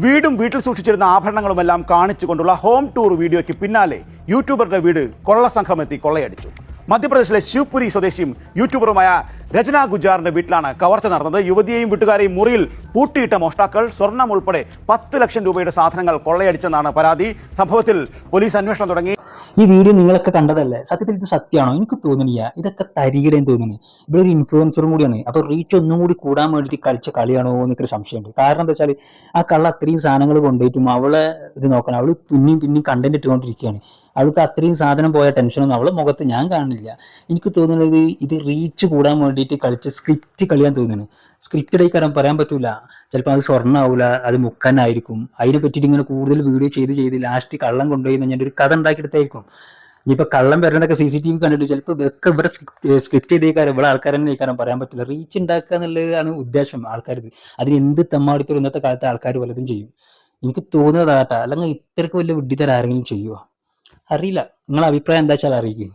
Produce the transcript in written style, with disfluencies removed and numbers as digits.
വീടും വീട്ടിൽ സൂക്ഷിച്ചിരുന്ന ആഭരണങ്ങളുമെല്ലാം കാണിച്ചുകൊണ്ടുള്ള ഹോം ടൂർ വീഡിയോയ്ക്ക് പിന്നാലെ യൂട്യൂബറുടെ വീട് കൊള്ളസംഘമെത്തി കൊള്ളയടിച്ചു. മധ്യപ്രദേശിലെ ശിവപുരി സ്വദേശിയും യൂട്യൂബറുമായ രചന ഗുജാറിന്റെ വീട്ടിലാണ് കവർച്ച നടന്നത്. യുവതിയെയും വീട്ടുകാരെയും മുറിയിൽ പൂട്ടിയിട്ട മോഷ്ടാക്കൾ സ്വർണം ഉൾപ്പെടെ 10 ലക്ഷം രൂപയുടെ സാധനങ്ങൾ കൊള്ളയടിച്ചെന്നാണ് പരാതി. സംഭവത്തിൽ പോലീസ് അന്വേഷണം തുടങ്ങി. ഈ വീഡിയോ നിങ്ങളൊക്കെ കണ്ടതല്ലേ? സത്യത്തിൽ ഇത് സത്യമാണോ? എനിക്ക് തോന്നുന്നില്ല. ഇതൊക്കെ തരികിടേന്ന് തോന്നുന്നു. ഇവിടെ ഒരു ഇൻഫ്ലുവൻസറും കൂടിയാണ്. അപ്പോൾ റീച്ച് ഒന്നും കൂടി കൂടാൻ വേണ്ടിയിട്ട് കളിച്ച കളിയാണോ എന്നൊക്കെ സംശയമുണ്ട്. കാരണം എന്താ വെച്ചാൽ ആ കള്ള അത്രയും സാധനങ്ങൾ കൊണ്ടുപോയിട്ടും അവളെ ഇത് നോക്കണം. അവൾ പിന്നെയും കണ്ടന്റ് ഇട്ടുകൊണ്ടിരിക്കുകയാണ്. അവൾക്ക് അത്രയും സാധനം പോയ ടെൻഷനൊന്നും അവളെ മുഖത്ത് ഞാൻ കാണുന്നില്ല. എനിക്ക് തോന്നുന്നത് ഇത് റീച്ച് കൂടാൻ വേണ്ടിയിട്ട് കളിച്ച സ്ക്രിപ്റ്റ് കളിയാൻ തോന്നുന്നു. സ്ക്രിപ്റ്റഡ് ആയി കാരണം പറയാൻ പറ്റൂല. ചിലപ്പോൾ അത് സ്വർണ്ണമാവില്ല, അത് മുക്കന്നായിരിക്കും. അതിനെ പറ്റിയിട്ട് ഇങ്ങനെ കൂടുതൽ വീഡിയോ ചെയ്ത് ലാസ്റ്റ് കള്ളം കൊണ്ടുപോയി ഞാൻ ഒരു കഥ ഉണ്ടാക്കിയെടുത്തായിരിക്കും. ഇനിയിപ്പോൾ കള്ളം വരുന്നതൊക്കെ CCTV കണ്ടിട്ട് ചിലപ്പോൾ ഇതൊക്കെ ഇവിടെ സ്ക്രിപ്റ്റ് ചെയ്തേക്കാരം ഇവിടെ ആൾക്കാർ തന്നെ കാരണം പറയാൻ പറ്റില്ല. റീച്ച് ഉണ്ടാക്കുക എന്നുള്ളതാണ് ഉദ്ദേശം ആൾക്കാർക്ക്. അതിന് എന്ത് തെമ്മാടിത്തരം ഇന്നത്തെ കാലത്ത് ആൾക്കാർ പലതും ചെയ്യും. എനിക്ക് തോന്നുന്നതാട്ടാ. അല്ലെങ്കിൽ ഇത്രയ്ക്ക് വലിയ വിഡ്ഢിത്തരം ആരെങ്കിലും ചെയ്യുമോ അറിയില്ല. നിങ്ങളെ അഭിപ്രായം എന്താ വെച്ചാൽ അറിയിക്കും.